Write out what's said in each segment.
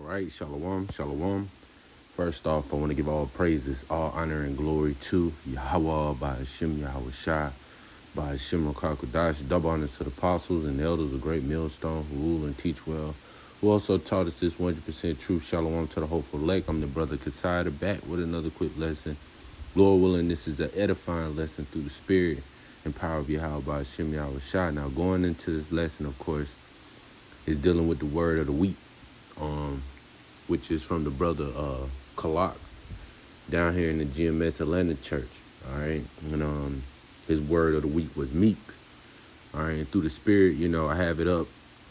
right, shalom, shalom. First off, I want to give all praises, all honor, and glory to Yahweh by Hashem Yahweh Shai, by Hashem Rakakodash. Double honor to the apostles and the elders of Great Millstone who rule and teach well, who also taught us this 100% truth. Shalom to the hopeful elect. I'm the brother Katsida back with another quick lesson. Lord willing, this is an edifying lesson through the spirit and power of Yahweh by Hashem Yahweh Shai. Now, going into this lesson, of course, is dealing with the word of the week, which is from the brother Kalak down here in the GMS Atlanta church. All right, and his word of the week was Meek. All right, and through the spirit, I have it up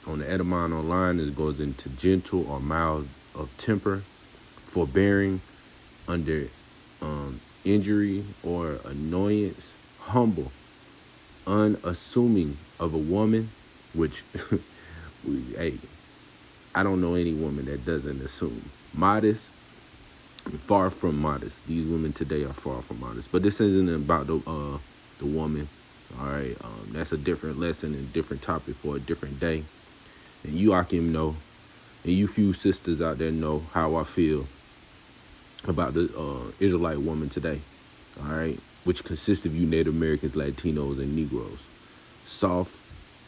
on the Edamon online. It goes into gentle or mild of temper, forbearing under injury or annoyance, humble, unassuming of a woman, which I don't know any woman that doesn't assume. Modest, far from modest. These women today are far from modest. But this isn't about the woman. All right, that's a different lesson and different topic for a different day. And you, Akim, know, and you few sisters out there know how I feel about the Israelite woman today. All right, which consists of you Native Americans, Latinos, and Negroes. Soft,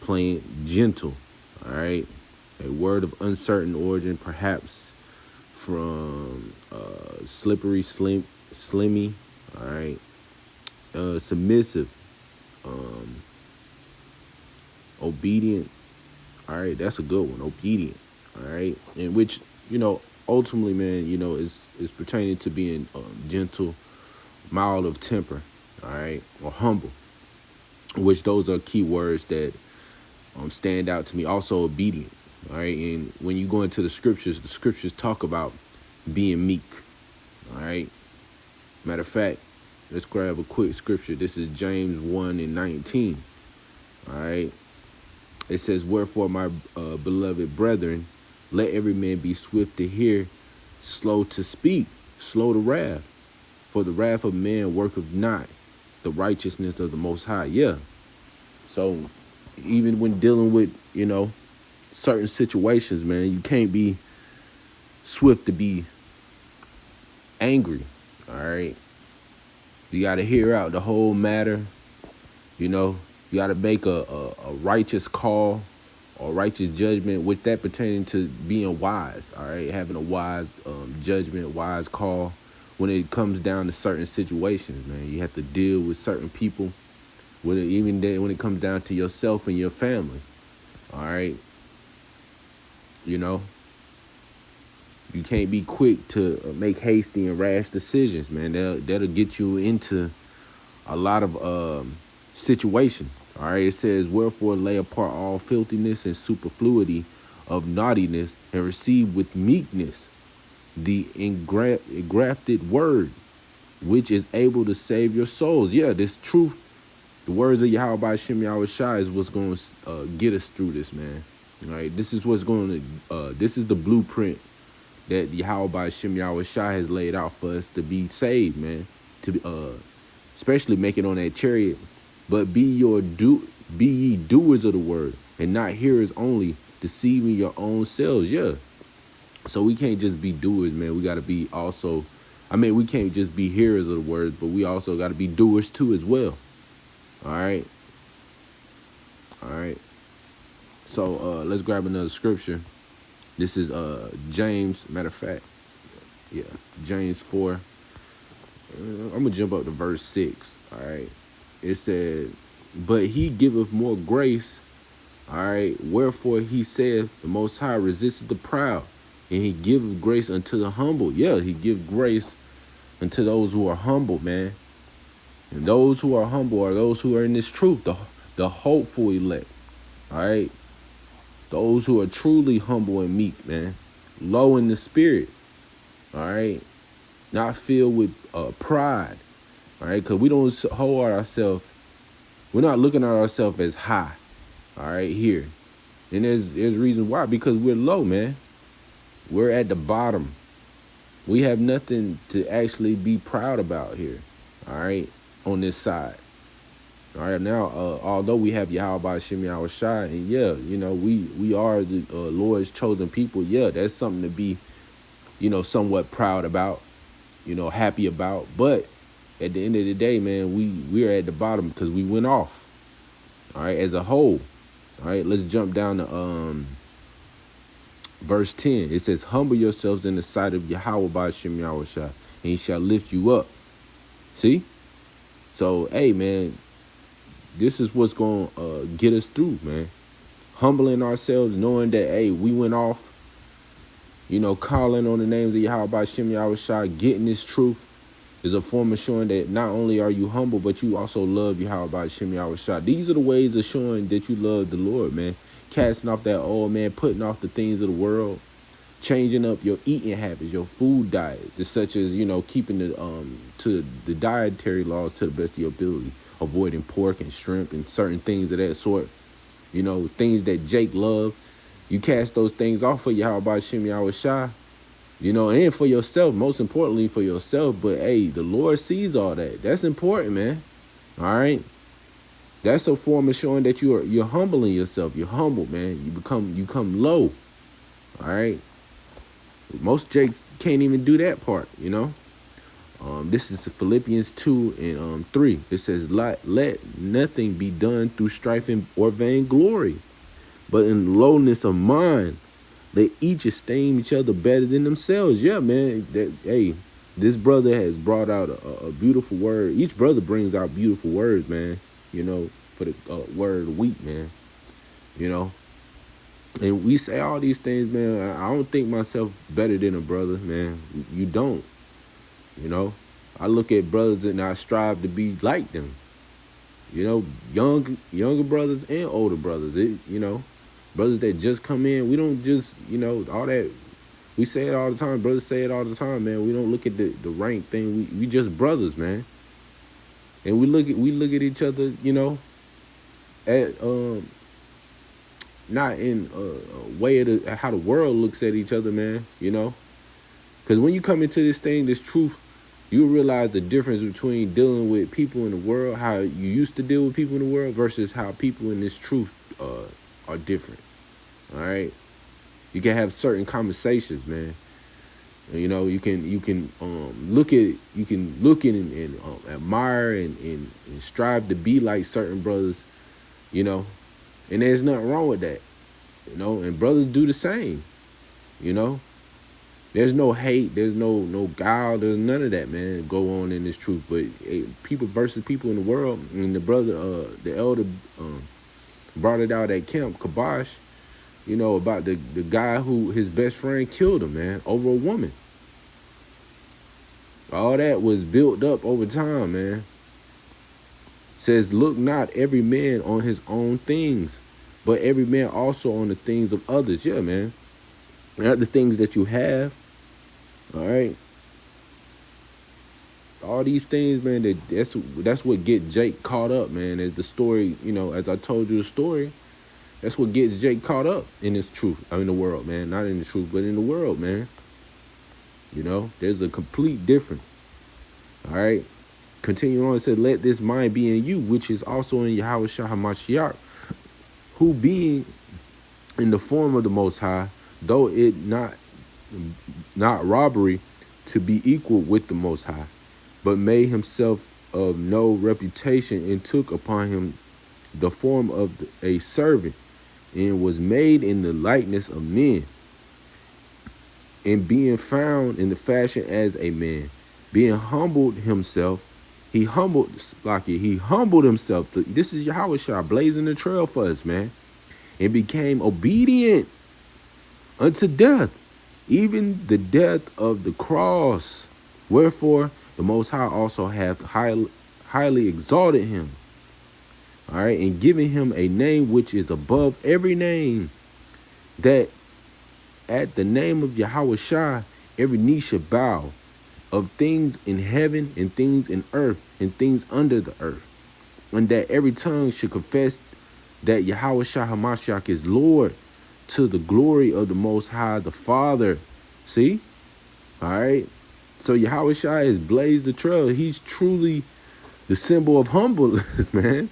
plain, gentle. All right, a word of uncertain origin, perhaps from slippery, slimmy. All right, submissive, obedient. All right, that's a good one. Obedient. All right, in which ultimately, man, is pertaining to being gentle, mild of temper. All right, or humble. Which those are key words that stand out to me. Also obedient. All right, and when you go into the scriptures talk about being meek. All right, matter of fact, let's grab a quick scripture. This is James 1:19. All right, it says, "Wherefore, my beloved brethren, let every man be swift to hear, slow to speak, slow to wrath. For the wrath of man worketh not the righteousness of the Most High." Yeah. So even when dealing with, certain situations, man, you can't be swift to be angry. All right. You got to hear out the whole matter. You got to make a righteous call or righteous judgment, with that pertaining to being wise. All right. Having a wise judgment, wise call when it comes down to certain situations, man. You have to deal with certain people, when it comes down to yourself and your family. All right. You can't be quick to make hasty and rash decisions, man. That'll get you into a lot of situations. All right. It says, "Wherefore lay apart all filthiness and superfluity of naughtiness, and receive with meekness the engrafted word, which is able to save your souls." Yeah, this truth, the words of Yahweh by Hashem Yahweh Shai, is what's going to get us through this, man. All right, this is what's going to, this is the blueprint that Yahweh by Hashem Yahweh Shai has laid out for us to be saved, man. To be, especially make it on that chariot. But be ye doers of the word, and not hearers only, deceiving your own selves. Yeah. So we can't just be doers, man. We got to be also, we can't just be hearers of the words, but we also got to be doers too as well. All right. All right. So let's grab another scripture. This is James, matter of fact. Yeah, James 4. I'm going to jump up to verse 6. All right. It said, "But he giveth more grace. All right. Wherefore he saith, the Most High resisteth the proud, and he giveth grace unto the humble." Yeah, he gives grace unto those who are humble, man. And those who are humble are those who are in this truth, the hopeful elect. All right. Those who are truly humble and meek, man. Low in the spirit. All right. Not filled with pride. All right. Because we don't hold ourselves. We're not looking at ourselves as high. All right. Here. And there's reasons why. Because we're low, man. We're at the bottom. We have nothing to actually be proud about here. All right. On this side. All right, now, although we have Yahweh by Hashem Yahweh Shai, and yeah, we are the Lord's chosen people. Yeah, that's something to be somewhat proud about, happy about. But at the end of the day, man, we're at the bottom because we went off. All right, as a whole. All right, let's jump down to verse 10. It says, humble yourselves in the sight of Yahweh by Hashem Yahushua, and he shall lift you up. See? So, hey, man, this is what's going to get us through, man. Humbling ourselves, knowing that, hey, we went off, calling on the names of Yahweh by Hashem Yahushua, getting this truth is a form of showing that not only are you humble, but you also love Yahweh by Hashem Yahushua. These are the ways of showing that you love the Lord, man. Casting off that old man, putting off the things of the world, changing up your eating habits, your food diet, just such as, keeping to the dietary laws to the best of your ability, avoiding pork and shrimp and certain things of that sort, things that Jake loved. You cast those things off for Yahweh by Hashem Yahushua, and for yourself, most importantly for yourself. But hey, the Lord sees all that. That's important, man. All right. That's a form of showing that you're humbling yourself. You're humble, man. You become low. All right. Most Jakes can't even do that part, This is Philippians 2 and 3. It says, let nothing be done through strife or vainglory, but in lowness of mind, let each esteem each other better than themselves. Yeah, man. This brother has brought out a beautiful word. Each brother brings out beautiful words, man. For the word of the week, man. And we say all these things, man. I don't think myself better than a brother, man. You don't. I look at brothers and I strive to be like them. Younger brothers and older brothers. Brothers that just come in. We don't just, all that. We say it all the time. Brothers say it all the time, man. We don't look at the rank thing. We just brothers, man. And we look at each other, at not in a way of how the world looks at each other, man. Because when you come into this thing, this truth, you realize the difference between dealing with people in the world, how you used to deal with people in the world, versus how people in this truth are different. All right, you can have certain conversations, man. You can look at and admire and strive to be like certain brothers, and there's nothing wrong with that, and brothers do the same, There's no hate, there's no guile, there's none of that, man, go on in this truth. But people versus people in the world, and the elder brought it out at camp, Kabosh, about the guy who his best friend killed him, man, over a woman. All that was built up over time, man. Says, look not every man on his own things, but every man also on the things of others. Yeah, man. Not the things that you have. All right. All these things, man, that's what gets Jake caught up, man. As the story, as I told you the story, that's what gets Jake caught up in this truth. I mean, the world, man. Not in the truth, but in the world, man. There's a complete difference. All right. Continuing on, it said, let this mind be in you, which is also in Yahweh Shah HaMashiach, who being in the form of the Most High, though it not robbery to be equal with the Most High, but made himself of no reputation, and took upon him the form of a servant, and was made in the likeness of men. And being found in the fashion as a man, being humbled himself, he humbled himself. This is Yahweh Shah blazing the trail for us, man. And became obedient unto death, even the death of the cross. Wherefore the Most High also hath highly exalted him, all right, and given him a name which is above every name, that at the name of Yahweh Shah every knee should bow, of things in heaven and things in earth and things under the earth, and that every tongue should confess that Yahweh Shah HaMashiach is Lord, to the glory of the Most High, the Father. See? All right? So Yahweh Shah has blazed the trail. He's truly the symbol of humbleness, man,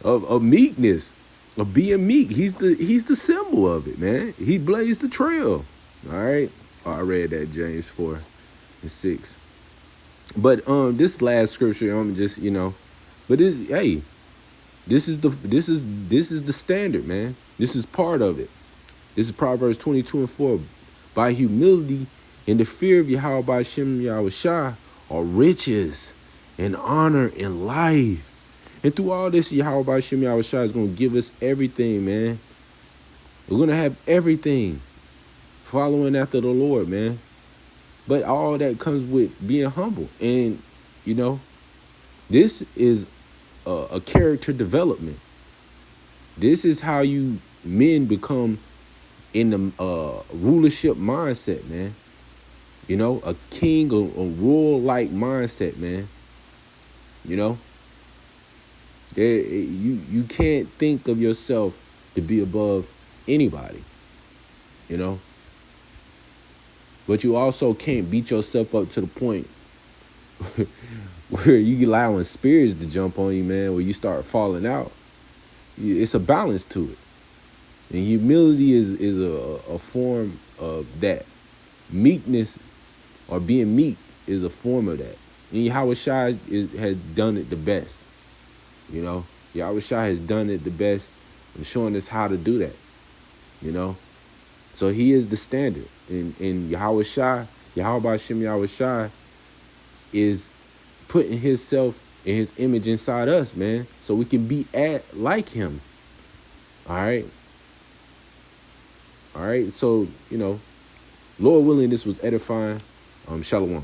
of meekness, of being meek. He's the symbol of it, man. He blazed the trail. All right? I read that, James 4:6. But this last scripture, I'm just, but hey, this is the standard, man. This is part of it. This is Proverbs 22:4. By humility and the fear of Yahweh by Shem Yahushua are riches and honor and life. And through all this, Yahweh by Shem Yahushua is going to give us everything, man. We're going to have everything following after the Lord, man. But all that comes with being humble. And, this is a character development. This is how you men become in the rulership mindset, man. A king, a royal-like mindset, man. You can't think of yourself to be above anybody, But you also can't beat yourself up to the point where you allowing spirits to jump on you, man, where you start falling out. It's a balance to it. And humility is a form of that. Meekness, or being meek, is a form of that. And Yahweh Shai has done it the best. Yahweh Shai has done it the best of showing us how to do that. So he is the standard. And Yahweh Shai, Yahweh Bashem Yahweh Shai, is putting himself and his image inside us, man, so we can be like him. All right. So, Lord willing, this was edifying. Shalom.